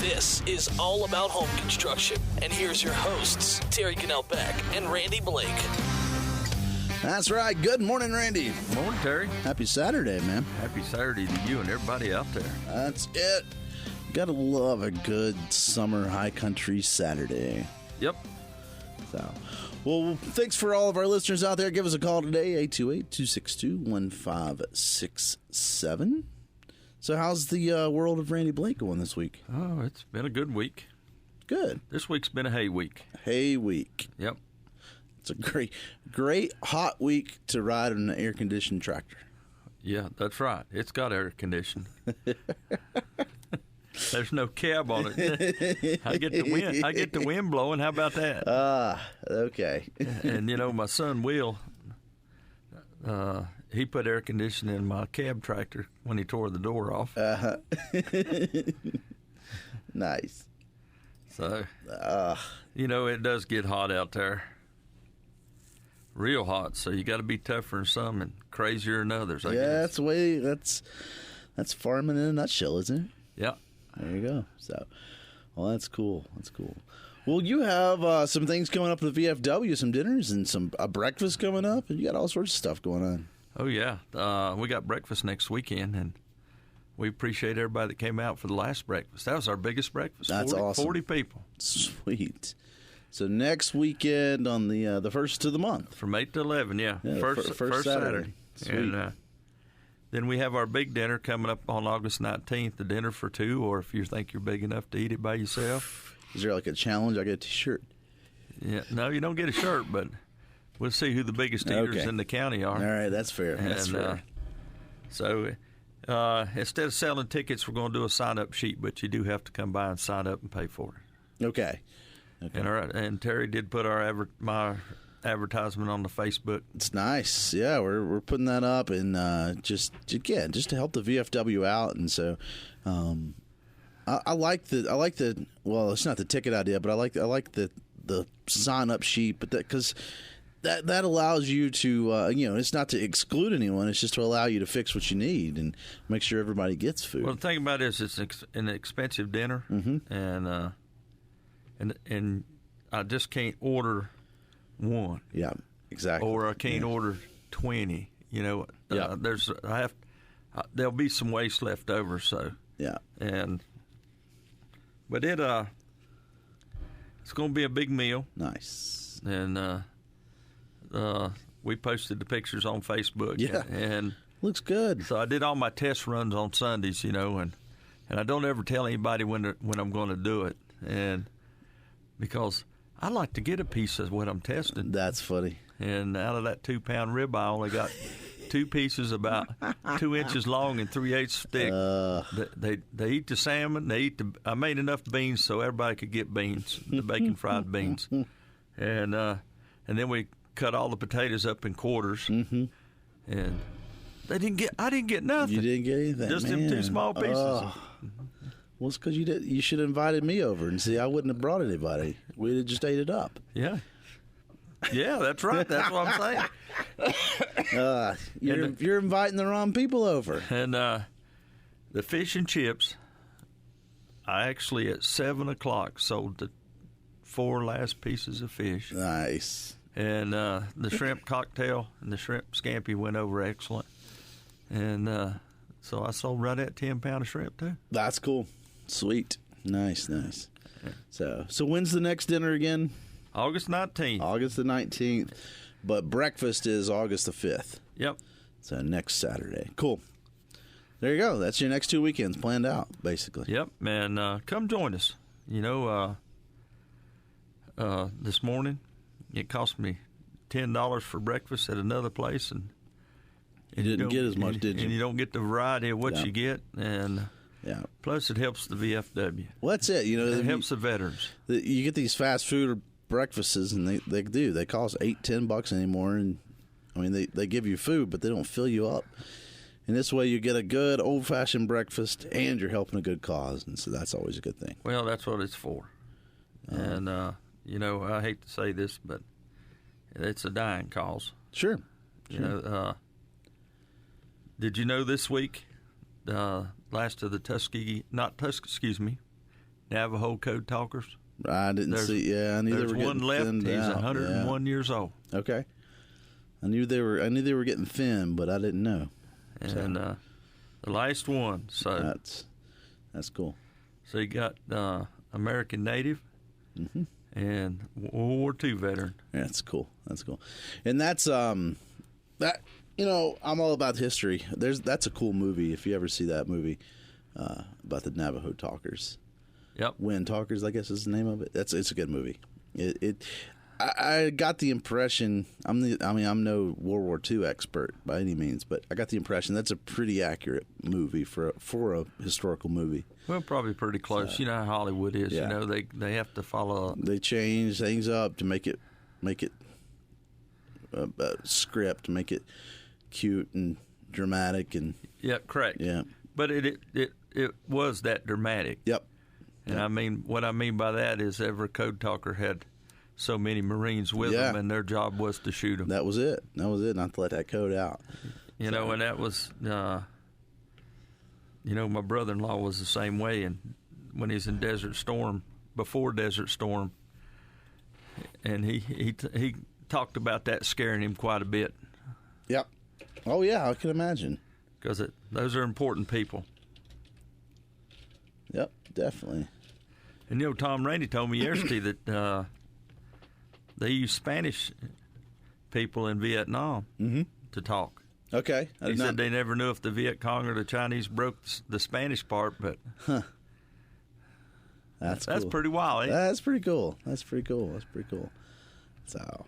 This is All About Home Construction. And here's your hosts, Terry Cannell Beck and Randy Blake. That's right. Good morning, Randy. Morning, Terry. Happy Saturday, man. Happy Saturday to you and everybody out there. That's it. Gotta love a good summer high country Saturday. Yep. So, well, thanks for all of our listeners out there. Give us a call today, 828-262-1567. So how's the world of Randy Blake going this week? Oh, it's been a good week. Good. This week's been a hay week. Hay week. Yep. It's a great hot week to ride an air-conditioned tractor. Yeah, that's right. It's got air conditioning. There's no cab on it. I get the wind blowing. How about that? Okay. And you know, my son Will, he put air conditioning in my cab tractor when he tore the door off. Nice. So, you know, it does get hot out there. Real hot, so you got to be tougher than some and crazier than others, I guess. That's farming in a nutshell, isn't it? Yeah. There you go. So, well, that's cool. That's cool. Well, you have some things coming up at the VFW, some dinners and some breakfast coming up, and you got all sorts of stuff going on. Oh, yeah. We got breakfast next weekend, and we appreciate everybody that came out for the last breakfast. That was our biggest breakfast. That's awesome. 40 people. Sweet. So next weekend on the first of the month. From 8 to 11, yeah. First Saturday. Sweet. And then we have our big dinner coming up on August 19th, the dinner for two, or if you think you're big enough to eat it by yourself. Is there like a challenge? I get a T-shirt. Yeah, no, you don't get a shirt, but we'll see who the biggest eaters in the county are. All right, that's fair. That's fair. So instead of selling tickets, we're going to do a sign-up sheet, but you do have to come by and sign up and pay for it. Okay. And Terry did put my advertisement on the Facebook. It's nice. Yeah, we're putting that up, and just to help the VFW out, and so I like the well, it's not the ticket idea, but I like the sign up sheet, but because that allows you to it's not to exclude anyone, it's just to allow you to fix what you need and make sure everybody gets food. Well, the thing about it is it's an expensive dinner, and I just can't order one. Yeah, exactly. Or I can't order 20. You know, there'll be some waste left over. So yeah, but it's going to be a big meal. Nice. And we posted the pictures on Facebook. Yeah, and looks good. So I did all my test runs on Sundays, and I don't ever tell anybody when I'm going to do it, and because I like to get a piece of what I'm testing. That's funny. And out of that 2-pound rib, I only got 2 pieces about 2 inches long and 3/8 thick. They eat the salmon. I made enough beans so everybody could get beans, the bacon fried beans, and then we cut all the potatoes up in quarters, and I didn't get nothing. You didn't get anything. Just them 2 small pieces. Well, it's because you should have invited me over, and see, I wouldn't have brought anybody. We'd have just ate it up. Yeah. Yeah, that's right. That's what I'm saying. You're inviting the wrong people over. And the fish and chips, I actually at 7 o'clock sold the 4 last pieces of fish. Nice. And the shrimp cocktail and the shrimp scampi went over excellent. And so I sold right at 10-pound of shrimp too. That's cool. Sweet. Nice. So when's the next dinner again? August 19th. August the 19th. But breakfast is August the 5th. Yep. So next Saturday. Cool. There you go. That's your next 2 weekends planned out, basically. Yep. And come join us. This morning it cost me $10 for breakfast at another place, and you didn't get as much, did you? And you don't get the variety of what you get, and plus it helps the VFW. Well, that's it. It helps the veterans. You get these fast food breakfasts, and they cost $8-10 anymore, and I mean they give you food, but they don't fill you up. And this way you get a good old-fashioned breakfast, and you're helping a good cause, and so that's always a good thing. Well, that's what it's for. And I hate to say this, but it's a dying cause. Sure. Did you know this week, last of the Navajo code talkers. I didn't see. Yeah, I knew they were There's one getting left. thinned He's out. 101 years old. Yeah. Okay. I knew they were getting thin, but I didn't know. And the last one. So that's cool. So you got American Native and World War II veteran. Yeah, that's cool. That's cool. And that's that. I'm all about history. That's a cool movie. If you ever see that movie about the Navajo talkers. Yep. Wind Talkers, I guess is the name of it. It's a good movie. I got the impression I'm no World War II expert by any means, but I got the impression that's a pretty accurate movie for a historical movie. Well, probably pretty close. You know how Hollywood is. Yeah. You know they have to follow. They change things up to make it a script, make it cute and dramatic and Yeah, correct. yeah. But it was that dramatic. Yep. And I mean, what I mean by that is every code talker had so many Marines with them, and their job was to shoot them. That was it. Not to let that code out. You know, and that was, my brother-in-law was the same way. And when he's in Desert Storm, before Desert Storm, and he talked about that scaring him quite a bit. Yep. Oh yeah, I can imagine. Because those are important people. Yep, definitely. And Tom Rainey told me yesterday that they used Spanish people in Vietnam to talk. Okay. He said they never knew if the Viet Cong or the Chinese broke the Spanish part, but that's cool. Pretty wild. Eh? That's pretty cool. So,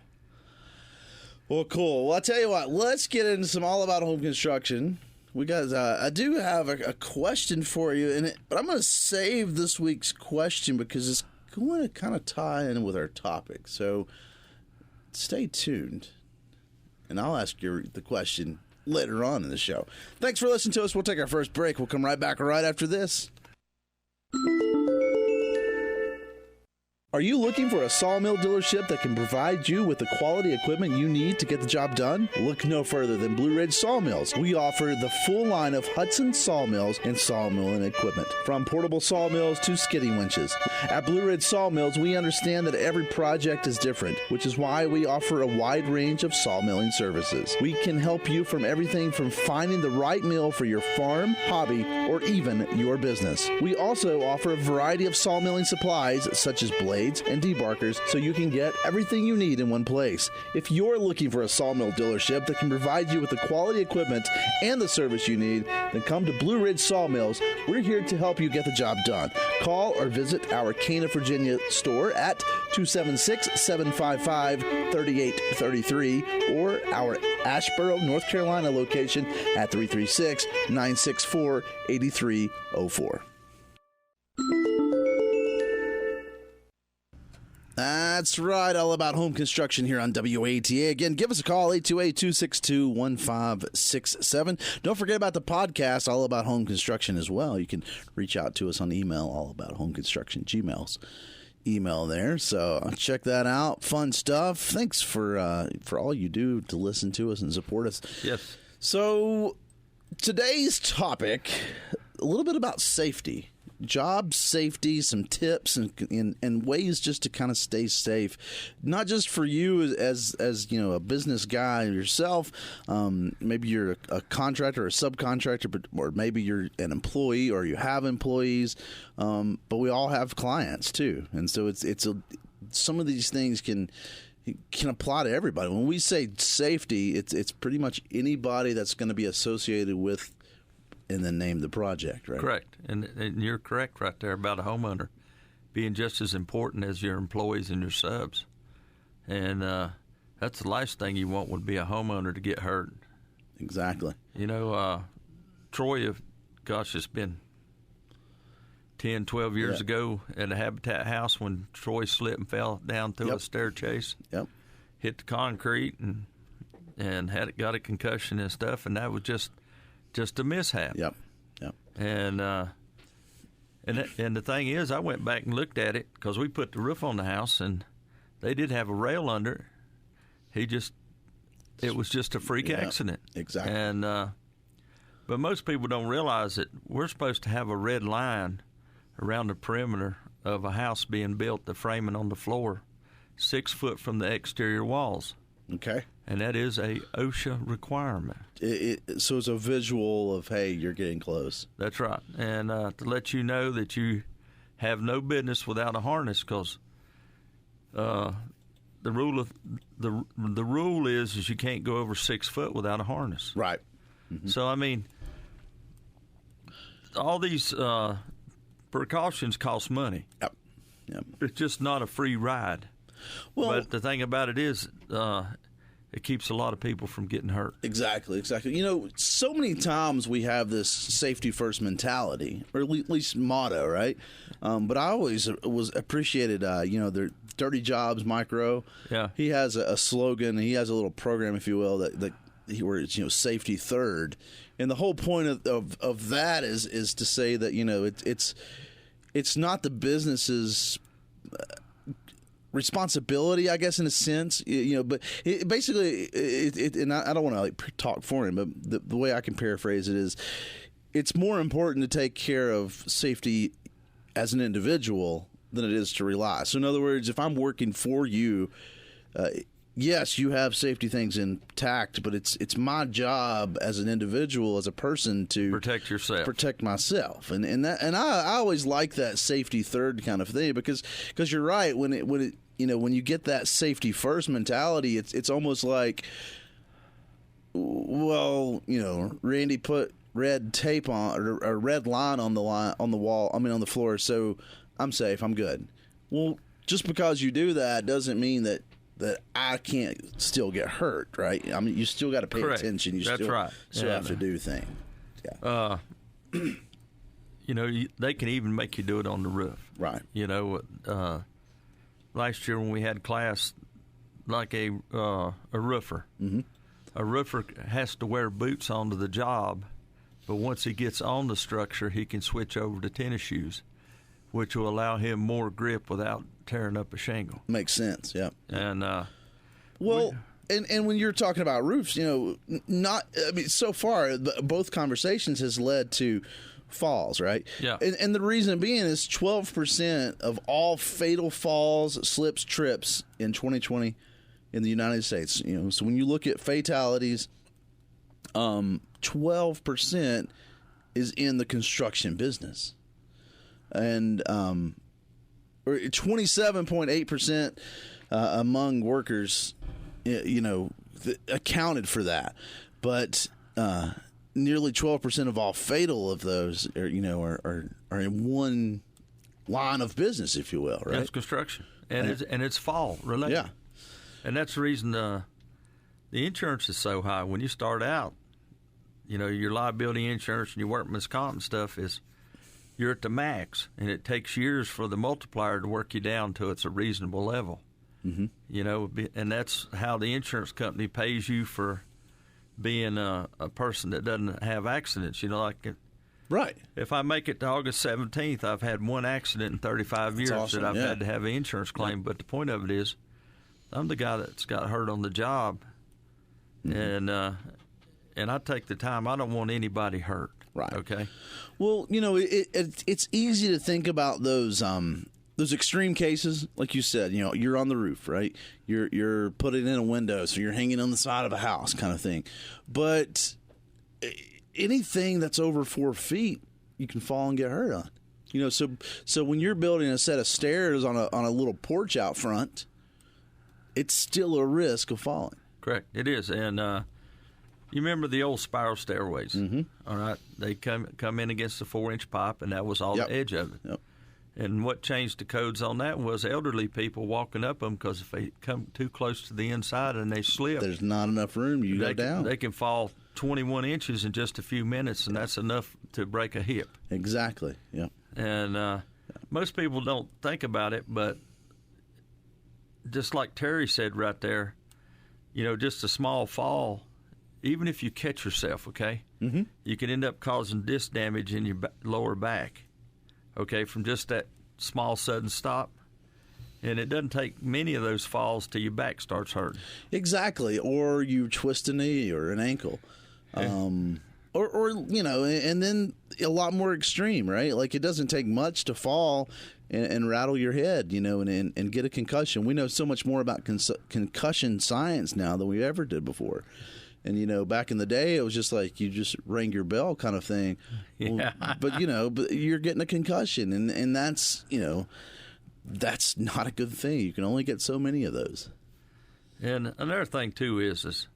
well, cool. Well, I'll tell you what. Let's get into some all about home construction. We got. I do have a question for you, but I'm going to save this week's question because it's going to kind of tie in with our topic. So, stay tuned, and I'll ask you the question later on in the show. Thanks for listening to us. We'll take our first break. We'll come right back right after this. Are you looking for a sawmill dealership that can provide you with the quality equipment you need to get the job done? Look no further than Blue Ridge Sawmills. We offer the full line of Hudson sawmills and sawmilling equipment, from portable sawmills to skidding winches. At Blue Ridge Sawmills, we understand that every project is different, which is why we offer a wide range of sawmilling services. We can help you from everything from finding the right mill for your farm, hobby, or even your business. We also offer a variety of sawmilling supplies such as blades and debarkers, so you can get everything you need in one place. If you're looking for a sawmill dealership that can provide you with the quality equipment and the service you need, then come to Blue Ridge Sawmills. We're here to help you get the job done. Call or visit our Cana, Virginia store at 276-755-3833 or our Asheboro, North Carolina location at 336-964-8304. That's right, all about home construction here on WATA. Again, give us a call, 828-262-1567. Don't forget about the podcast, All About Home Construction, as well. You can reach out to us on email, allabouthomeconstruction, Gmail's email there. So check that out. Fun stuff. Thanks for all you do to listen to us and support us. Yes. So today's topic, a little bit about safety. Job safety, some tips and ways just to kind of stay safe, not just for you as a business guy yourself. Maybe you're a contractor or a subcontractor, or maybe you're an employee or you have employees. But we all have clients too, and so some of these things can apply to everybody. When we say safety, it's pretty much anybody that's going to be associated with. And then name the project, right? Correct. And you're correct right there about a homeowner being just as important as your employees and your subs. And that's the last thing you want would be a homeowner to get hurt. Exactly. Troy, it's been 10, 12 years ago at a Habitat house when Troy slipped and fell down through a stair chase. Yep. Hit the concrete and got a concussion and stuff, and that was just a mishap. Yep. And the thing is, I went back and looked at it because we put the roof on the house, and they did have a rail under it. It was just a freak accident. Exactly. And but most people don't realize that we're supposed to have a red line around the perimeter of a house being built, the framing on the floor, 6 foot from the exterior walls. Okay. And that is a OSHA requirement. So it's a visual of, hey, you're getting close. That's right. And to let you know that you have no business without a harness, because the rule is you can't go over 6 foot without a harness. Right. Mm-hmm. So I mean, all these precautions cost money. Yep. It's just not a free ride. Well, but the thing about it is, it keeps a lot of people from getting hurt. Exactly. You know, so many times we have this safety first mentality, or at least motto, right? But I always was appreciated, the Dirty Jobs Micro. Yeah. He has a slogan. He has a little program, if you will, where it's, safety third. And the whole point of that is to say that, it's not the business's responsibility, I guess, in a sense, but basically, and I don't want to talk for him, but the way I can paraphrase it is, it's more important to take care of safety as an individual than it is to rely. So in other words, if I'm working for you, yes, you have safety things intact, but it's my job as an individual, as a person, to protect yourself, protect myself, and I always like that safety third kind of thing, because you're right, when you get that safety first mentality, it's almost like, well, Randy put red tape on, or a red line on the wall, on the floor, so I'm safe, I'm good. Well, just because you do that doesn't mean that I can't still get hurt, right? I mean, you still got to pay Correct. attention. That's right. Still have to do things. Yeah. They can even make you do it on the roof. Right. Last year when we had class, like a roofer, mm-hmm. a roofer has to wear boots onto the job, but once he gets on the structure, he can switch over to tennis shoes, which will allow him more grip without tearing up a shingle. Makes sense, yeah. And and when you're talking about roofs, so far both conversations has led to falls, right? Yeah. And the reason being is 12% of all fatal falls, slips, trips in 2020 in the United States. So when you look at fatalities, 12% is in the construction business. And 27.8% among workers, accounted for that. But nearly 12% of all fatal of those are in one line of business, if you will, right? That's construction, and it's fall related. Yeah, and that's the reason the insurance is so high. When you start out, your liability insurance and your workman's comp and stuff you're at the max, and it takes years for the multiplier to work you down to it's a reasonable level. Mm-hmm. And that's how the insurance company pays you for being a person that doesn't have accidents. Right. If I make it to August 17th, I've had one accident in 35 years awesome. that I've had to have an insurance claim. But the point of it is, I'm the guy that's got hurt on the job, mm-hmm. and I take the time. I don't want anybody hurt. Right. Okay. Well, it's easy to think about those extreme cases, like you said. You're on the roof, right? You're putting in a window, so you're hanging on the side of a house, kind of thing. But anything that's over 4 feet, you can fall and get hurt on. So when you're building a set of stairs on a little porch out front, it's still a risk of falling. Correct. It is, and you remember the old spiral stairways? Mm-hmm. All right, they come in against the 4-inch pipe, and that was all Yep. the edge of it. Yep. And what changed the codes on that was elderly people walking up them, because if they come too close to the inside and they slip, There's not enough room. You go down. They can fall 21 inches in just a few minutes, and that's enough to break a hip. Exactly. Yeah. And most people don't think about it, but just like Terry said right there, just a small fall, even if you catch yourself, okay, mm-hmm. you can end up causing disc damage in your lower back, okay, from just that small sudden stop. And it doesn't take many of those falls till your back starts hurting. Exactly. Or you twist a knee or an ankle. Yeah. Or and then a lot more extreme, right? Like, it doesn't take much to fall and rattle your head, and get a concussion. We know so much more about concussion science now than we ever did before. And, back in the day, it was just like you just rang your bell kind of thing. Yeah. But you're getting a concussion, and that's, that's not a good thing. You can only get so many of those. And another thing, too, is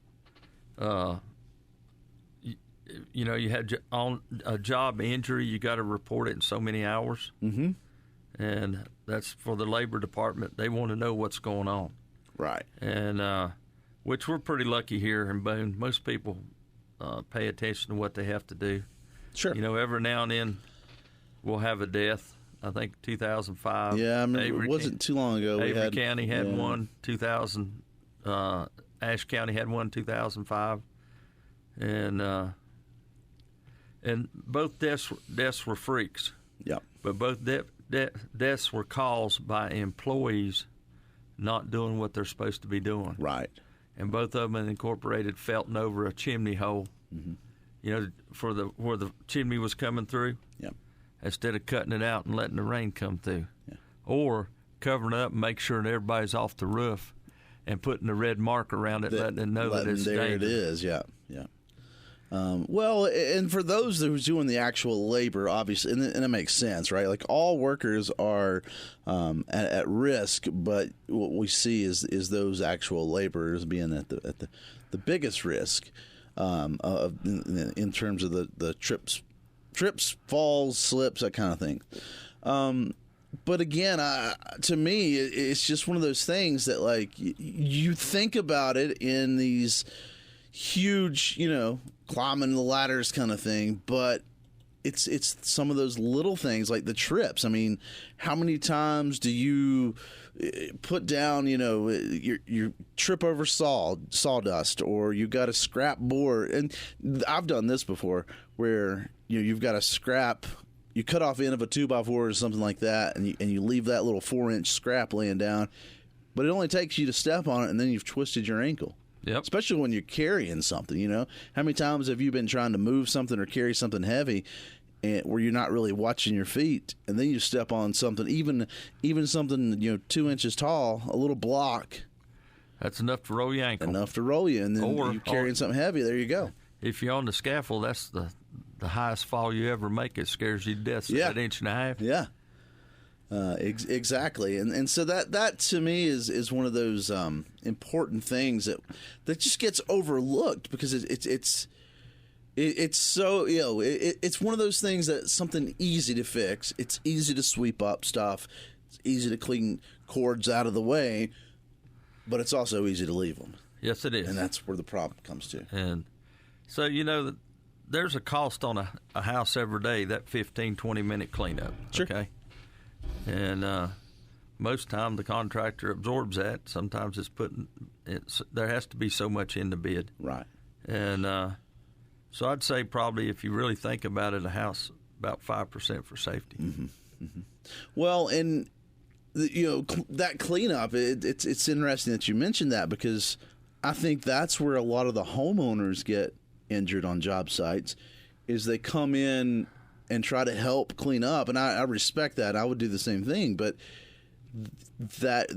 you had on a job injury, you got to report it in so many hours. Mm-hmm. And that's for the labor department. They want to know what's going on. Right. And which we're pretty lucky here in Boone. Most people pay attention to what they have to do. Sure. Every now and then we'll have a death. I think 2005. Yeah, I remember. It wasn't too long ago. Avery County had one. 2000. Ashe County had one. 2005. And both deaths were freaks. Yep. But both deaths were caused by employees not doing what they're supposed to be doing. Right. And both of them incorporated felting over a chimney hole. Mm-hmm. Where the chimney was coming through. Yep. Instead of cutting it out and letting the rain come through. Yeah. Or covering it up and make sure that everybody's off the roof and putting a red mark around it, letting them know that it's there dangerous. It is, yeah. Well, and for those who's doing the actual labor, obviously, and it makes sense, right? Like all workers are at risk, but what we see is those actual laborers being at the biggest risk in terms of the trips, falls, slips, that kind of thing. But again, to me, it's just one of those things that, like, you think about it in these huge, climbing the ladders kind of thing, but it's some of those little things like the trips. I mean, how many times do you put down, you trip over sawdust, or you got a scrap board? And I've done this before where you've got a scrap. You cut off the end of a 2x4 or something like that, and you leave that little 4-inch scrap laying down, but it only takes you to step on it, and then you've twisted your ankle. Yep. Especially when you're carrying something, How many times have you been trying to move something or carry something heavy, where you're not really watching your feet, and then you step on something, even something 2 inches tall, a little block. That's enough to roll your ankle. Enough to roll you, and then you're carrying something heavy. There you go. If you're on the scaffold, that's the highest fall you ever make. It scares you to death. Yeah. An inch and a half. Yeah. Exactly, and so that to me is one of those important things that just gets overlooked because it's so it's one of those things that's something easy to fix. It's easy to sweep up stuff. It's easy to clean cords out of the way, but it's also easy to leave them. Yes, it is, and that's where the problem comes to. And so there's a cost on a house every day, that 15-20 minute cleanup. Sure. Okay. And most of the time the contractor absorbs that. Sometimes there has to be so much in the bid. Right. And so I'd say probably, if you really think about it, a house about 5% for safety. Mm-hmm. Mm-hmm. Well, and that cleanup, it's interesting that you mentioned that, because I think that's where a lot of the homeowners get injured on job sites, is they come in and try to help clean up, and I respect that. I would do the same thing, but that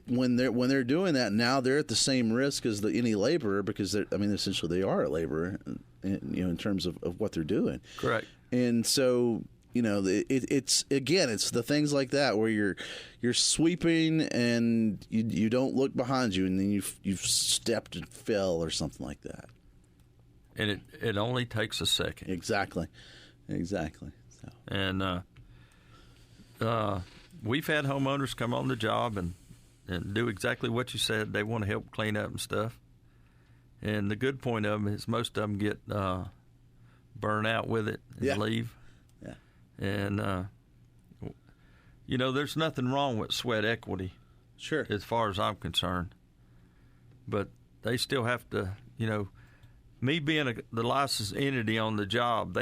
when they're doing that, now they're at the same risk as any laborer, because essentially they are a laborer, in terms of what they're doing. Correct. And so it's the things like that where you're sweeping and you don't look behind you, and then you've stepped and fell or something like that. And it only takes a second. Exactly. So. And we've had homeowners come on the job and do exactly what you said. They want to help clean up and stuff. And the good point of them is most of them get burnt out with it and leave. Yeah. And, there's nothing wrong with sweat equity. Sure. As far as I'm concerned. But they still have to, me being the licensed entity on the job,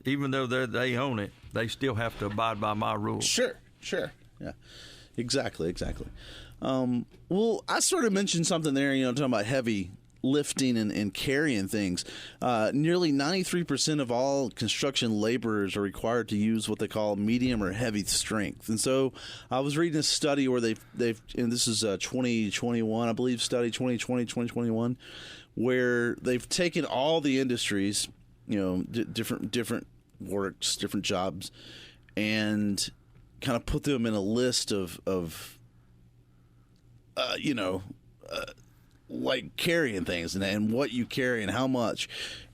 even though they own it, they still have to abide by my rules. Sure. Yeah, exactly. Well, I sort of mentioned something there, talking about heavy lifting and carrying things. Nearly 93% of all construction laborers are required to use what they call medium or heavy strength. And so I was reading a study where they've and this is 2021, I believe, study 2020, 2021, where they've taken all the industries, different works, different jobs, and kind of put them in a list of like carrying things and what you carry and how much.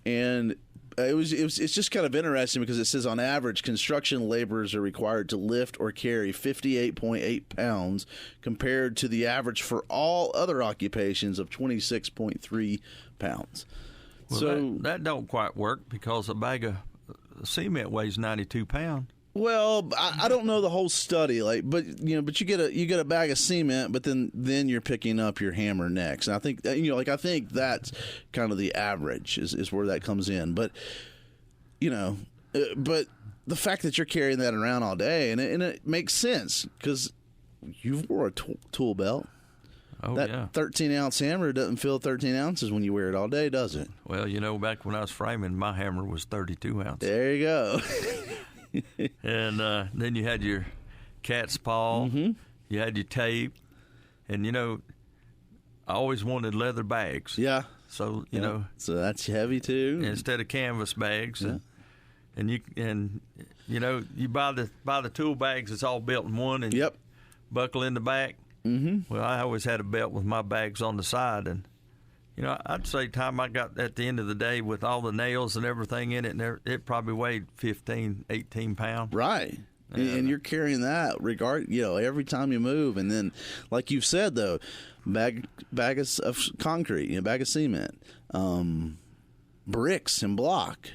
And it's just kind of interesting because it says on average construction laborers are required to lift or carry 58.8 pounds compared to the average for all other occupations of 26.3 pounds. Well, so that don't quite work because a bag of cement weighs 92 pounds. Well, I don't know the whole study, but you get a bag of cement, but then you're picking up your hammer next. And I think I think that's kind of the average is where that comes in. But but the fact that you're carrying that around all day and it makes sense because you wore a tool belt. Oh, that yeah. 13-ounce hammer doesn't feel 13 ounces when you wear it all day, does it? Well, back when I was framing, my hammer was 32 ounces. There you go. And then you had your cat's paw, you had your tape, and I always wanted leather bags. Yeah. So so that's heavy too. Instead of canvas bags, and you buy the tool bags. It's all built in one, and Yep. buckle in the back. Mm-hmm. Well, I always had a belt with my bags on the side, and I'd say time I got at the end of the day with all the nails and everything in it, and it probably weighed 15, 18 pounds. Right. And you're carrying that every time you move. And then, like you've said, though, bag of concrete, bag of cement, bricks and block.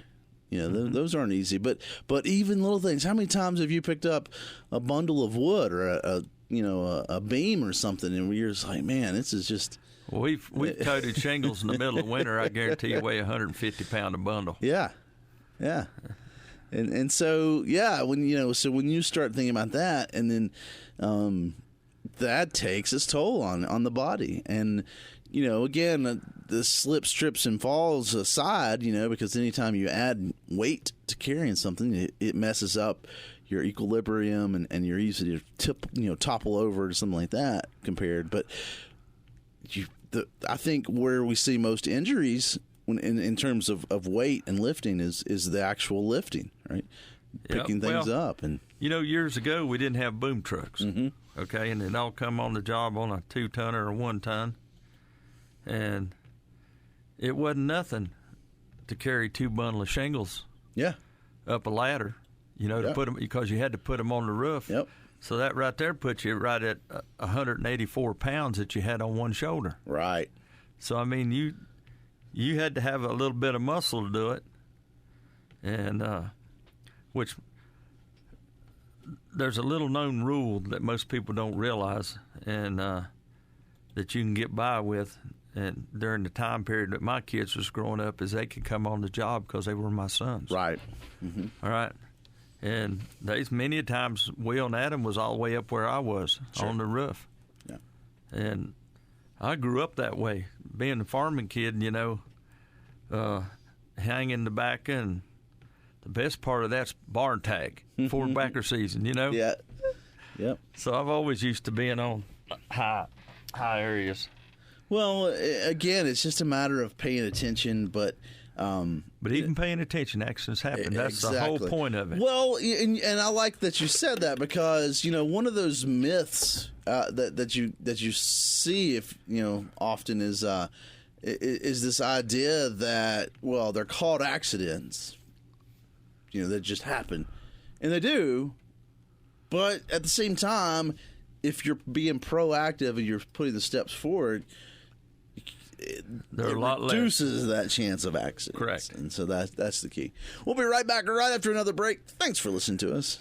Those aren't easy. But even little things. How many times have you picked up a bundle of wood or a beam or something, and you're just like, man, this is just... Well, we've coated shingles in the middle of winter. I guarantee you weigh 150 pound a bundle. Yeah. And so when you start thinking about that, and then that takes its toll on the body. And again, the slips, trips, and falls aside, because anytime you add weight to carrying something, it messes up your equilibrium, and you're easy to topple over to something like that compared. But I think where we see most injuries in terms of weight and lifting is the actual lifting, right? Picking things up. And years ago we didn't have boom trucks, okay, and it all come on the job on a 2-ton or a 1-ton, and it wasn't nothing to carry 2 bundles of shingles up a ladder, to put them, because you had to put them on the roof. Yep. So that right there puts you right at 184 pounds that you had on one shoulder. Right. So, I mean, you had to have a little bit of muscle to do it, and which there's a little known rule that most people don't realize, and that you can get by with. And during the time period that my kids was growing up, is they could come on the job because they were my sons. Right. Mm-hmm. All right. And there's many a times Will and Adam was all the way up where I was on the roof. Yeah. And I grew up that way, being a farming kid, hanging the back, and the best part of that's barn tag, forward backer season, Yeah. Yep. So I've always used to being on high areas. Well, again, it's just a matter of paying attention, but even paying attention, accidents happen. That's the whole point of it. Well, and I like that you said that, because one of those myths that you see often is this idea that, well, they're called accidents, that just happen, and they do, but at the same time, if you're being proactive and you're putting the steps forward, it reduces that chance of accidents. Correct. And so that's the key. We'll be right back right after another break. Thanks for listening to us.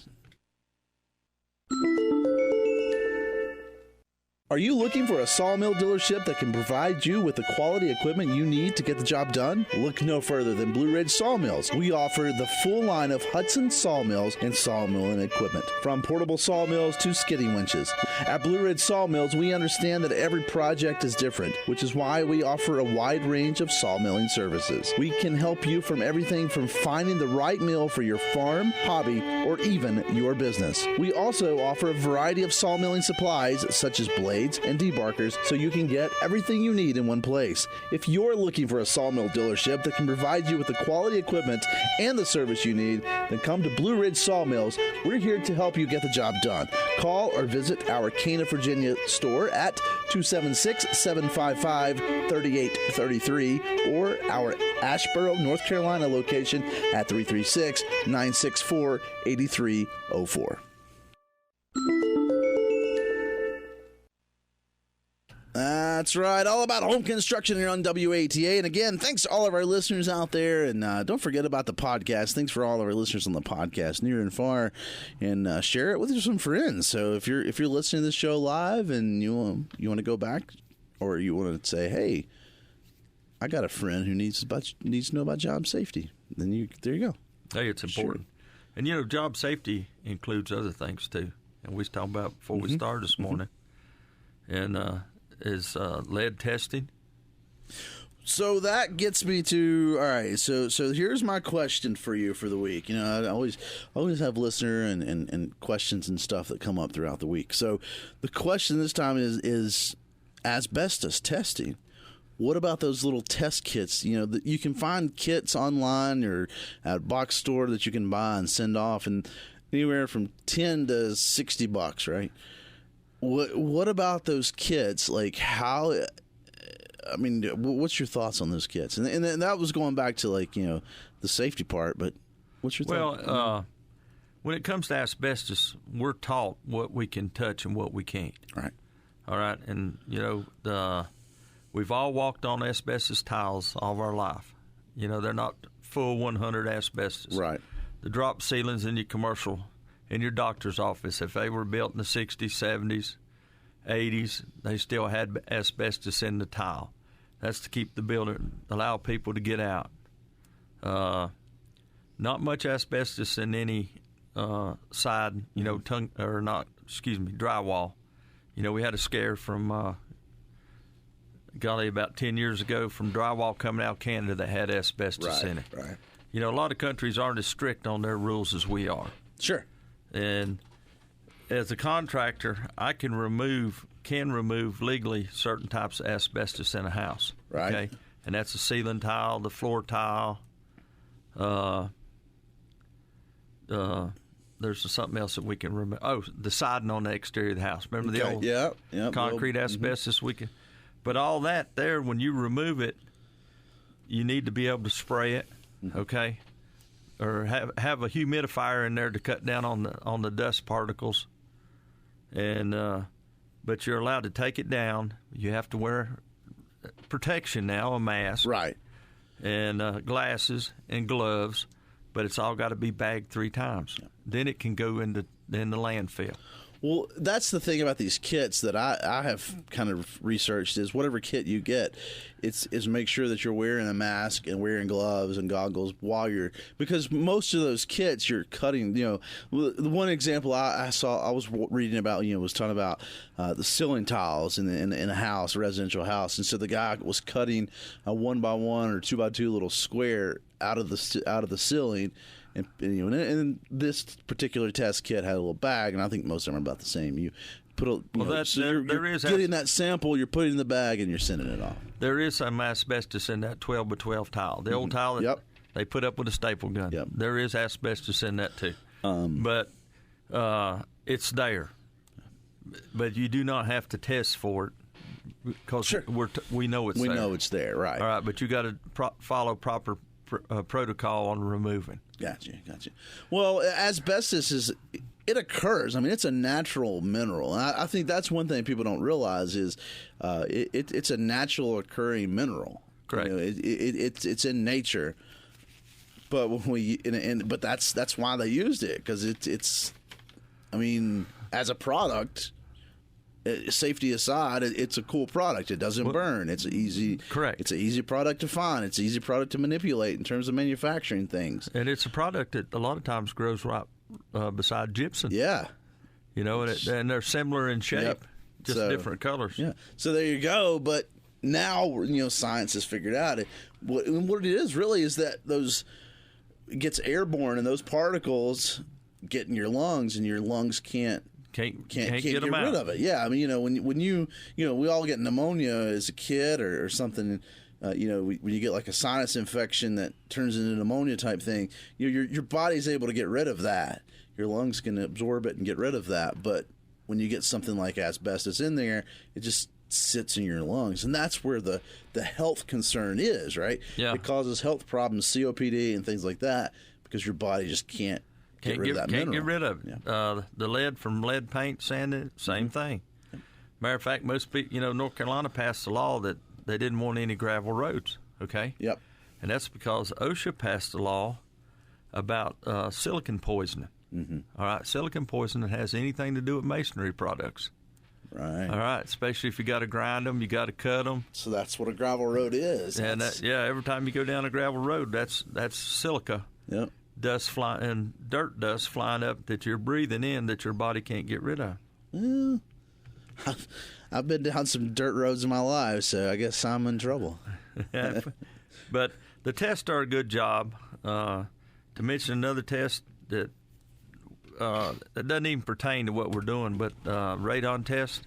Are you looking for a sawmill dealership that can provide you with the quality equipment you need to get the job done? Look no further than Blue Ridge Sawmills. We offer the full line of Hudson sawmills and sawmilling equipment, from portable sawmills to skidding winches. At Blue Ridge Sawmills, we understand that every project is different, which is why we offer a wide range of sawmilling services. We can help you from everything from finding the right mill for your farm, hobby, or even your business. We also offer a variety of sawmilling supplies such as blades and debarkers, so you can get everything you need in one place. If you're looking for a sawmill dealership that can provide you with the quality equipment and the service you need, then come to Blue Ridge Sawmills. We're here to help you get the job done. Call or visit our Cana, Virginia store at 276-755-3833 or our Asheboro, North Carolina location at 336-964-8304. That's right. All about home construction here on WATA. And again, thanks to all of our listeners out there. And don't forget about the podcast. Thanks for all of our listeners on the podcast, near and far. And share it with some friends. So if you're listening to this show live and you want to go back, or you want to say, hey, I got a friend who needs to know about job safety, then there you go. Hey, it's important. Sure. And, job safety includes other things, too. And we was talking about before we started this morning. And is lead testing. So that gets me to, all right, so here's my question for you for the week. I always have listener and questions and stuff that come up throughout the week. So the question this time is asbestos testing. What about those little test kits? You can find kits online or at a box store that you can buy and send off, and anywhere from $10 to $60, right? What about those kits? Like how? I mean, what's your thoughts on those kits? And that was going back to the safety part. But what's your thought? Well, when it comes to asbestos, we're taught what we can touch and what we can't. Right. All right, and we've all walked on asbestos tiles all of our life. They're not full 100 asbestos. Right. The drop ceilings in your commercial. In your doctor's office, if they were built in the 60s, 70s, 80s, they still had asbestos in the tile. That's to keep the building, allow people to get out. Not much asbestos in any side, drywall. We had a scare from, about 10 years ago from drywall coming out of Canada that had asbestos in it. Right. A lot of countries aren't as strict on their rules as we are. Sure. And as a contractor, I can remove legally certain types of asbestos in a house. Right. Okay? And that's the ceiling tile, the floor tile. There's something else that we can remove. Oh, the siding on the exterior of the house. Remember the old concrete asbestos? We can. But all that there, when you remove it, you need to be able to spray it. Okay. Or have a humidifier in there to cut down on the dust particles, and but you're allowed to take it down. You have to wear protection now, a mask, right, and glasses and gloves, but it's all got to be bagged 3 times. Yeah. Then it can go in the landfill. Well, that's the thing about these kits that I have kind of researched is whatever kit you get, is make sure that you're wearing a mask and wearing gloves and goggles because most of those kits you're cutting. The one example I was reading about, was talking about the ceiling tiles in a house, a residential house, and so the guy was cutting a 1x1 or 2x2 little square out of the ceiling. And this particular test kit had a little bag, and I think most of them are about the same. You put you're getting that sample, you're putting it in the bag, and you're sending it off. There is some asbestos in that 12 by 12 tile. The old tile that they put up with a staple gun. Yep. There is asbestos in that too. But it's there. But you do not have to test for it because we know it's there. We know it's there, right. All right, but you got to follow proper protocol on removing. Gotcha. Well, asbestos it occurs. I mean, it's a natural mineral. And I think that's one thing people don't realize is it's a natural occurring mineral. Correct. It's in nature. But but that's why they used it, because it's I mean, as a product, safety aside, it's a cool product. It doesn't burn. It's easy. Correct. It's an easy product to find. It's an easy product to manipulate in terms of manufacturing things. And it's a product that a lot of times grows right beside gypsum. Yeah. You know, and they're similar in shape, Yep. just different colors. Yeah. So there you go. But now, science has figured out what it is really is that it gets airborne, and those particles get in your lungs, and your lungs can't get them out. rid of it. Yeah, I mean, when you we all get pneumonia as a kid or something. When you get like a sinus infection that turns into pneumonia type thing, your body's able to get rid of that. Your lungs can absorb it and get rid of that. But when you get something like asbestos in there, it just sits in your lungs, and that's where the health concern is, right? Yeah. It causes health problems, COPD and things like that, because your body just can't get rid of that mineral. Can't get rid of it. Yeah. The lead from lead paint, sanding, same thing. Matter of fact, most people, North Carolina passed a law that they didn't want any gravel roads, okay? Yep. And that's because OSHA passed a law about silicon poisoning. Mm-hmm. All right, silicon poisoning has anything to do with masonry products. Right. All right, especially if you got to grind them, you got to cut them. So that's what a gravel road is. And every time you go down a gravel road, that's silica. Yep. Dust flying and dirt dust flying up that you're breathing in that your body can't get rid of. Well, I've been down some dirt roads in my life, so I guess I'm in trouble. But the tests are a good job. To mention another test that doesn't even pertain to what we're doing, but radon tests,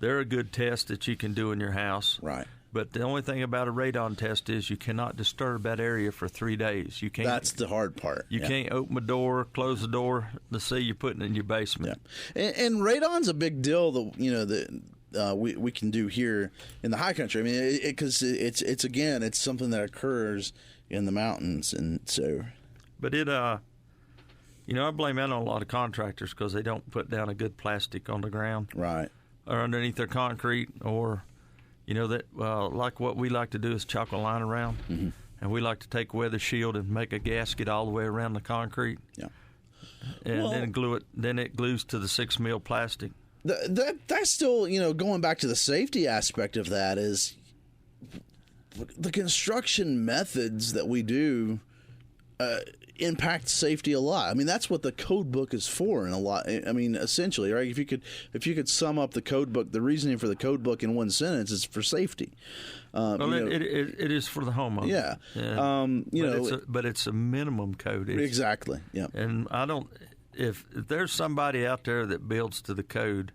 they're a good test that you can do in your house. Right. But the only thing about a radon test is you cannot disturb that area for 3 days. You can't. That's the hard part. You can't open the door, close the door to see you're putting it in your basement. Yeah. And radon's a big deal that we can do here in the high country. I mean, because it's again, it's something that occurs in the mountains, and so. But I blame that on a lot of contractors because they don't put down a good plastic on the ground, right, or underneath their concrete, or like what we like to do is chalk a line around, and we like to take weather shield and make a gasket all the way around the concrete. Yeah, and then glue it. Then it glues to the 6 mil plastic. That's still going back to the safety aspect of that is the construction methods that we do. Impact safety a lot. I mean, that's what the code book is for in a lot. I mean, essentially, right? If you could sum up the code book, the reasoning for the code book in one sentence is for safety. It is for the homeowner. Yeah. But it's a minimum code. Exactly. Yeah. And if there's somebody out there that builds to the code,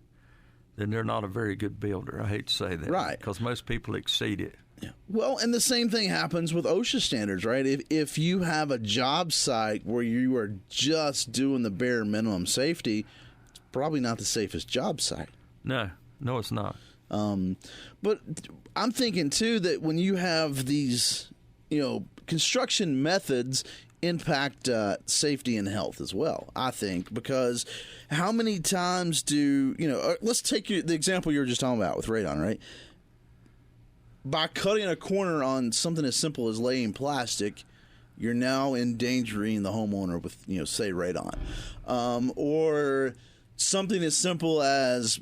then they're not a very good builder. I hate to say that. Right. Because most people exceed it. Yeah. Well, and the same thing happens with OSHA standards, right? If you have a job site where you are just doing the bare minimum safety, it's probably not the safest job site. No, it's not. But I'm thinking, too, that when you have these, construction methods impact safety and health as well, I think, because how many times let's take the example you were just talking about with radon, right? By cutting a corner on something as simple as laying plastic, you're now endangering the homeowner with, say, radon. Or something as simple as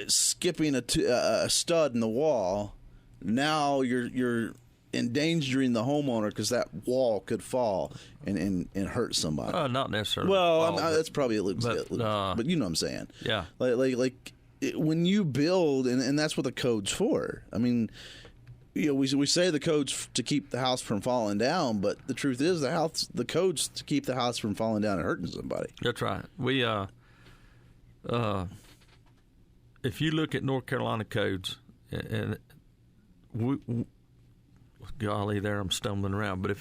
skipping a stud in the wall. Now you're endangering the homeowner because that wall could fall and hurt somebody. Not necessarily. Well, that's probably but you know what I'm saying. Yeah. Like when you build, and that's what the code's for. I mean, we say the code's to keep the house from falling down, but the truth is the code's to keep the house from falling down and hurting somebody. That's right. We if you look at North Carolina codes, and golly, there I'm stumbling around. But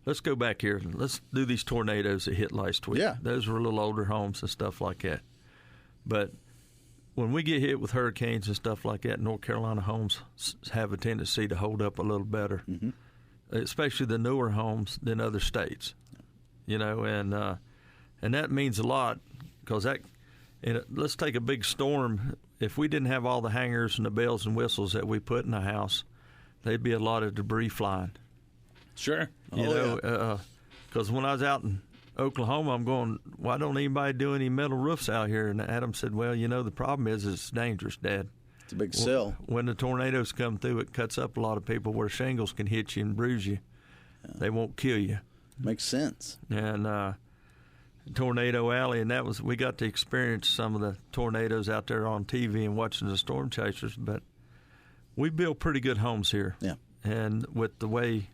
let's go back here. Let's do these tornadoes that hit last week. Yeah, those were little older homes and stuff like that. But when we get hit with hurricanes and stuff like that, North Carolina homes have a tendency to hold up a little better, especially the newer homes than other states. And that means a lot because let's take a big storm. If we didn't have all the hangers and the bells and whistles that we put in the house, there'd be a lot of debris flying. Sure. Because when I was out in Oklahoma, I'm going, why don't anybody do any metal roofs out here? And Adam said, well, the problem is it's dangerous, Dad. It's a big sell. When the tornadoes come through, it cuts up a lot of people where shingles can hit you and bruise you. Yeah. They won't kill you. Makes sense. And Tornado Alley, and we got to experience some of the tornadoes out there on TV and watching the storm chasers, but we build pretty good homes here. Yeah. And with the way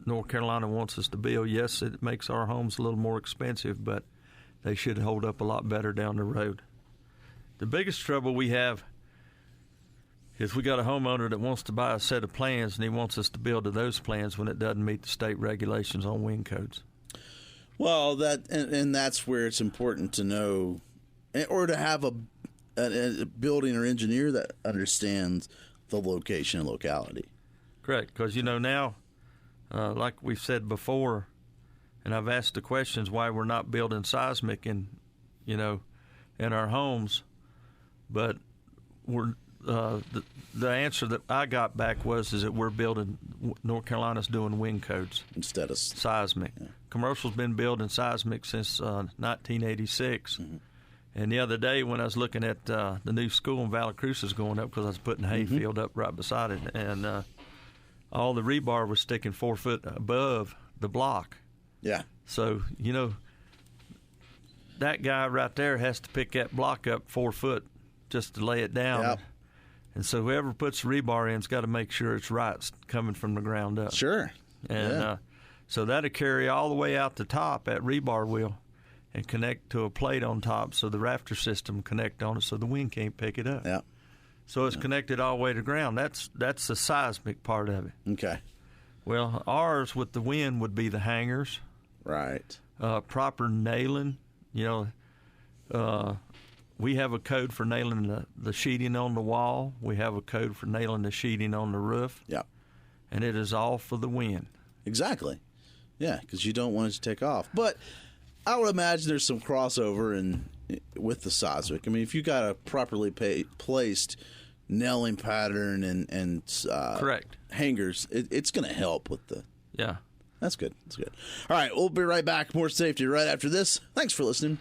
North Carolina wants us to build, yes, it makes our homes a little more expensive, but they should hold up a lot better down the road. The biggest trouble we have is we got a homeowner that wants to buy a set of plans, and he wants us to build to those plans when it doesn't meet the state regulations on wind codes. Well, and that's where it's important to know, or to have a building or engineer that understands the location and locality. Correct, because now, like we've said before, and I've asked the questions why we're not building seismic in our homes, but we're the answer that I got back is that we're building. North Carolina's doing wind codes instead of seismic. Yeah. Commercial's been building seismic since 1986. Mm-hmm. And the other day when I was looking at the new school in Valley Cruces going up, because I was putting hayfield up right beside it, and all the rebar was sticking 4 foot above the block. Yeah. So that guy right there has to pick that block up 4 foot just to lay it down. Yep. And so whoever puts the rebar in's got to make sure it's right, it's coming from the ground up. Sure. And so that'll carry all the way out the top, that rebar will, and connect to a plate on top so the rafter system connect on it so the wind can't pick it up. Yeah. So it's connected all the way to ground. That's the seismic part of it. Okay. Well, ours with the wind would be the hangers. Right. Proper nailing. We have a code for nailing the sheeting on the wall. We have a code for nailing the sheeting on the roof. Yeah. And it is all for the wind. Exactly. Yeah, because you don't want it to take off. But I would imagine there's some crossover with the seismic. I mean, if you got a properly placed nailing pattern and correct hangers, it's going to help with the. Yeah. That's good. That's good. All right, we'll be right back. More safety right after this. Thanks for listening.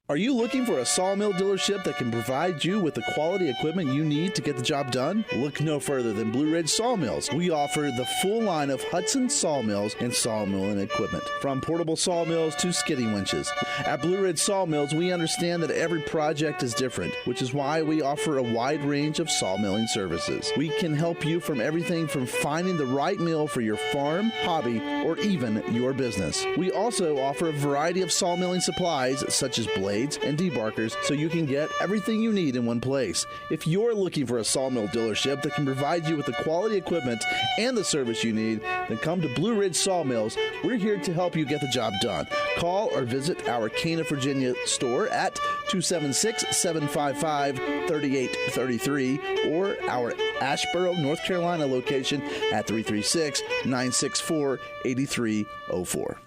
Are you looking for a sawmill dealership that can provide you with the quality equipment you need to get the job done? Look no further than Blue Ridge Sawmills. We offer the full line of Hudson sawmills and sawmilling equipment, from portable sawmills to skidding winches. At Blue Ridge Sawmills, we understand that every project is different, which is why we offer a wide range of sawmilling services. We can help you from everything from finding the right mill for your farm, hobby, or even your business. We also offer a variety of sawmilling supplies such as blades and debarkers, so you can get everything you need in one place. If you're looking for a sawmill dealership that can provide you with the quality equipment and the service you need, then come to Blue Ridge Sawmills. We're here to help you get the job done. Call or visit our Cana, Virginia store at 276-755-3833 or our Asheboro, North Carolina location at 336-964-8304.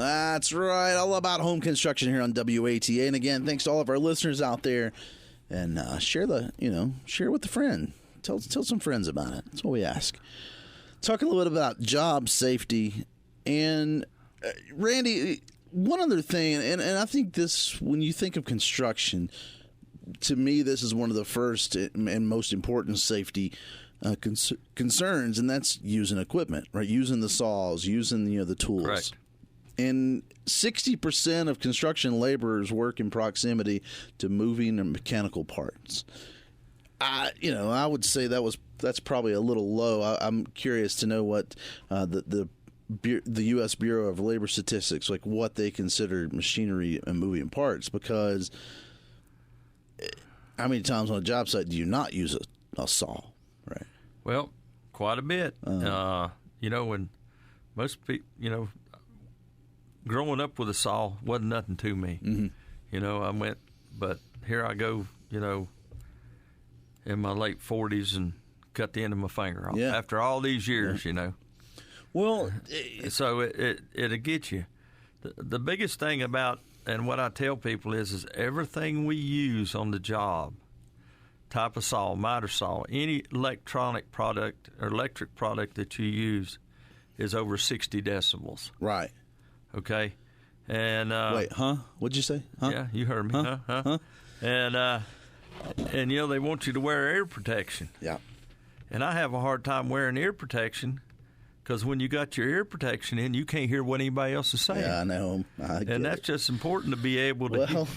That's right. All about home construction here on WATA. And again, thanks to all of our listeners out there. And share with a friend. Tell some friends about it. That's what we ask. Talk a little bit about job safety. And Randy, one other thing, and I think this, when you think of construction, to me, this is one of the first and most important safety concerns, and that's using equipment, right? Using the saws, using the tools. Correct. And 60% of construction laborers work in proximity to moving and mechanical parts. I would say that's probably a little low. I'm curious to know what the U.S. Bureau of Labor Statistics, like what they consider machinery and moving parts, because how many times on a job site do you not use a saw, right? Well, quite a bit. When most people, growing up with a saw wasn't nothing to me. Mm-hmm. But here I go, in my late 40s and cut the end of my finger off after all these years, Well, so it'll get you. The biggest thing about, and what I tell people is everything we use on the job type of saw, miter saw, any electronic product or electric product that you use is over 60 decibels. Right. Okay. And wait, huh? What'd you say? Huh? Yeah, you heard me. Huh? And they want you to wear ear protection. Yeah. And I have a hard time wearing ear protection because when you got your ear protection in, you can't hear what anybody else is saying. Yeah, I know. And that's just important to be able to. Well,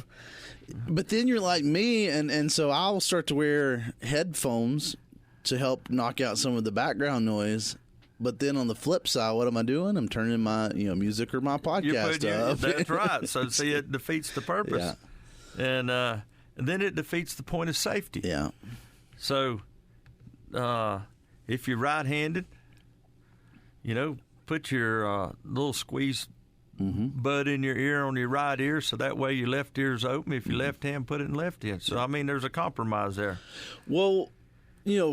but then you're like me, and so I'll start to wear headphones to help knock out some of the background noise. But then on the flip side, what am I doing? I'm turning my music or my podcast up. That's right. So see, it defeats the purpose. Yeah. And then it defeats the point of safety. Yeah. So if you're right-handed, put your little squeeze bud in your ear on your right ear, so that way your left ear's open. If you're left hand, put it in left hand. So there's a compromise there. Well,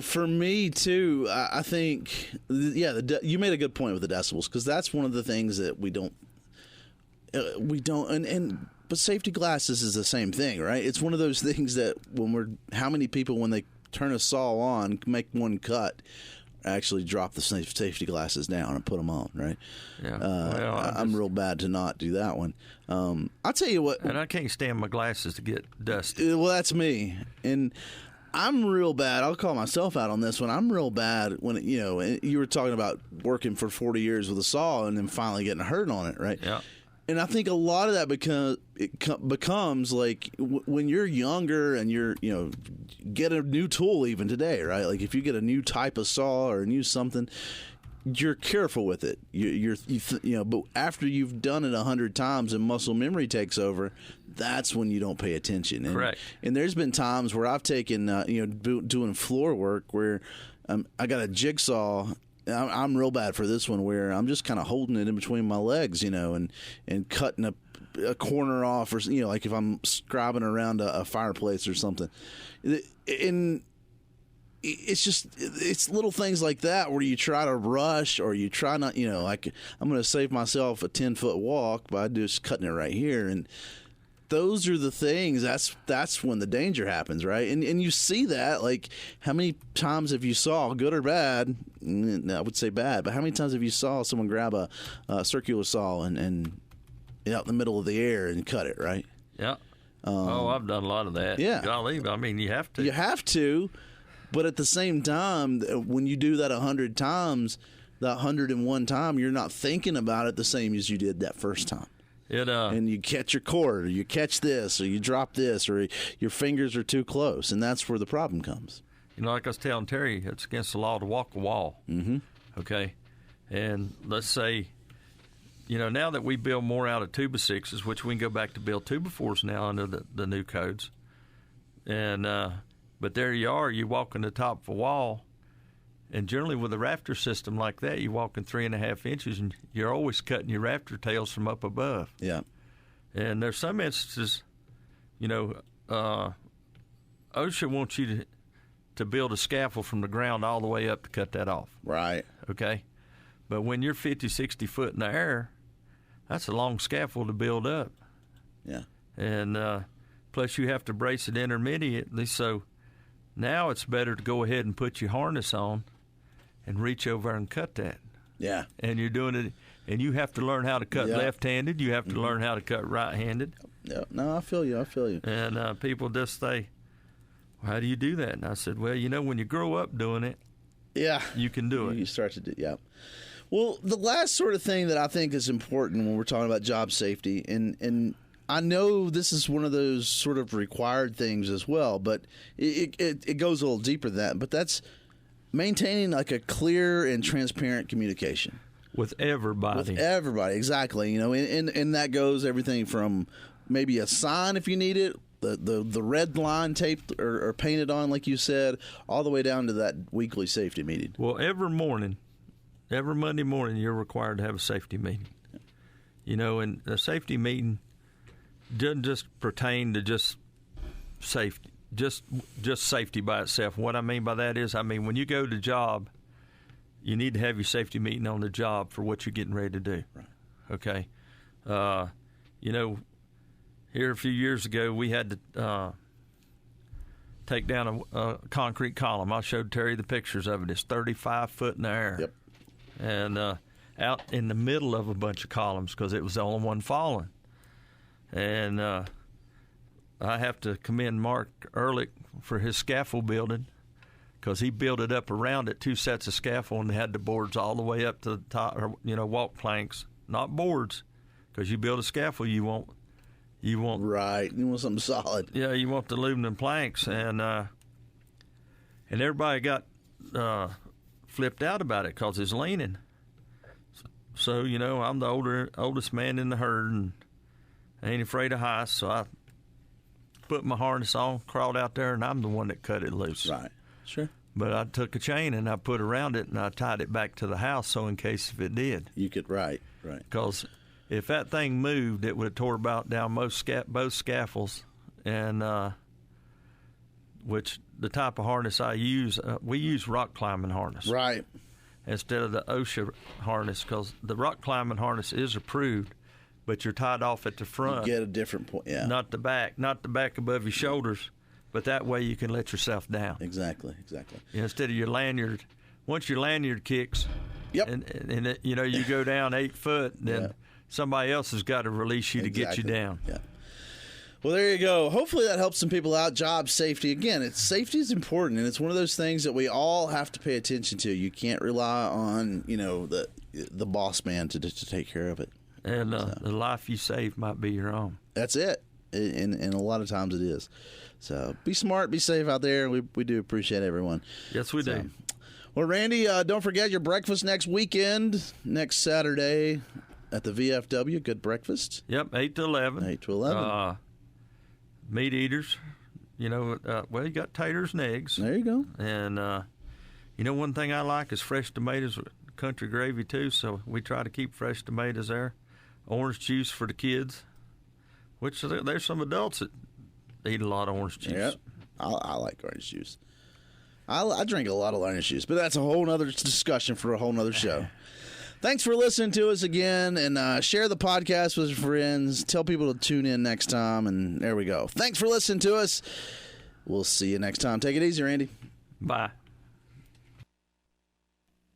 for me too, I think, you made a good point with the decibels, because that's one of the things that we don't, but safety glasses is the same thing, right? It's one of those things that how many people when they turn a saw on, make one cut, actually drop the safety glasses down and put them on, right? Yeah. I'm real bad to not do that one. I'll tell you what. And I can't stand my glasses to get dusty. Well, that's me. And I'm real bad. I'll call myself out on this one. I'm real bad when, you were talking about working for 40 years with a saw and then finally getting hurt on it, right? Yeah. And I think a lot of that becomes like when you're younger and you're, get a new tool even today, right? Like if you get a new type of saw or a new something, you're careful with it. But after you've done it 100 times and muscle memory takes over, that's when you don't pay attention. And, Correct. And there's been times where I've taken, doing floor work where I got a jigsaw. I'm real bad for this one where I'm just kind of holding it in between my legs, and cutting a corner off, or like if I'm scribing around a fireplace or something. And it's little things like that where you try to rush or you try not, like I'm going to save myself a 10-foot walk by just cutting it right here. And those are the things, that's when the danger happens, right? And you see that, like, how many times have you saw, good or bad, I would say bad, but how many times have you saw someone grab a circular saw and out in the middle of the air and cut it, right? Yeah. I've done a lot of that. Yeah. Golly, you have to. You have to, but at the same time, when you do that 100 times, that 101 time, you're not thinking about it the same as you did that first time. And you catch your cord, or you catch this, or you drop this, or your fingers are too close, and that's where the problem comes. Like I was telling Terry, it's against the law to walk a wall. Mm-hmm. Okay? And let's say, now that we build more out of 2x6s, which we can go back to build 2x4s now under the new codes, and but there you are, you walk on the top of a wall, and generally with a rafter system like that, you walk in 3.5 inches, and you're always cutting your rafter tails from up above. Yeah. And there's some instances, OSHA wants you to build a scaffold from the ground all the way up to cut that off. Right. Okay? But when you're 50, 60 foot in the air, that's a long scaffold to build up. Yeah. And plus you have to brace it intermediately, so now it's better to go ahead and put your harness on and reach over and cut that. Yeah. And you're doing it, and you have to learn how to cut left-handed. You have to learn how to cut right-handed. Yeah. No, I feel you. And people just say, well, how do you do that? And I said, well, when you grow up doing it, you can do it. You start to do, yeah. Well, the last sort of thing that I think is important when we're talking about job safety, and I know this is one of those sort of required things as well, but it goes a little deeper than that. But that's maintaining like a clear and transparent communication with everybody. With everybody, exactly. And that goes everything from maybe a sign if you need it, the red line taped or painted on, like you said, all the way down to that weekly safety meeting. Well, every Monday morning, you're required to have a safety meeting. And a safety meeting doesn't just pertain to just safety, just safety by itself. What I mean by that is, when you go to job, you need to have your safety meeting on the job for what you're getting ready to do. Right. Okay. Here a few years ago, we had to take down a concrete column. I showed Terry the pictures of it. It's 35 foot in the air. Yep. And out in the middle of a bunch of columns because it was the only one falling. And I have to commend Mark Ehrlich for his scaffold building because he built it up around it, 2 sets of scaffold, and had the boards all the way up to the top, or, walk planks, not boards, because you build a scaffold, you want right. You want something solid. Yeah, you want the aluminum planks, and everybody got flipped out about it because it's leaning. So I'm the oldest man in the herd, and I ain't afraid of heights. So I put my harness on, crawled out there, and I'm the one that cut it loose. Right. Sure. But I took a chain and I put around it, and I tied it back to the house, so in case if it did, you could right. Because if that thing moved, it would have tore about down both scaffolds, and which the type of harness I use, we use rock climbing harness, right, instead of the OSHA harness, because the rock climbing harness is approved, but you're tied off at the front. You get a different point, yeah. Not the back above your shoulders, but that way you can let yourself down. Exactly. Instead of your lanyard, once your lanyard kicks, yep, and you go down 8 foot, then somebody else has got to release you to get you down. Yeah. Well, there you go. Hopefully that helps some people out. Job safety. Again, safety is important, and it's one of those things that we all have to pay attention to. You can't rely on, the boss man to take care of it. And the life you save might be your own. That's it. And a lot of times it is. So be smart, be safe out there. We do appreciate everyone. Yes, we do. Well, Randy, don't forget your breakfast next weekend, next Saturday at the VFW. Good breakfast. Yep, 8 to 11. 8 to 11. Meat eaters. You got taters and eggs. There you go. And, one thing I like is fresh tomatoes with country gravy, too, so we try to keep fresh tomatoes there. Orange juice for the kids, which there's some adults that eat a lot of orange juice. Yep. I like orange juice. I drink a lot of orange juice, but that's a whole other discussion for a whole other show. Thanks for listening to us again, and share the podcast with your friends. Tell people to tune in next time, and there we go. Thanks for listening to us. We'll see you next time. Take it easy, Randy. Bye.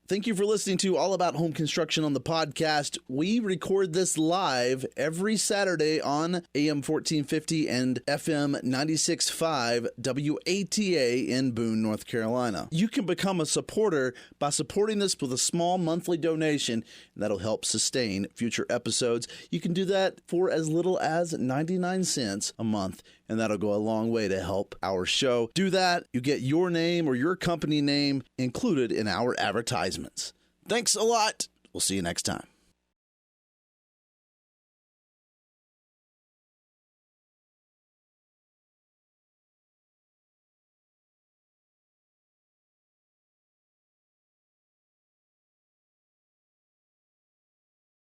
Thank you for listening to All About Home Construction on the podcast. We record this live every Saturday on AM 1450 and FM 96.5 WATA in Boone, North Carolina. You can become a supporter by supporting us with a small monthly donation, and that'll help sustain future episodes. You can do that for as little as 99 cents a month, and that'll go a long way to help our show. Do that, you get your name or your company name included in our advertisements. Thanks a lot. We'll see you next time.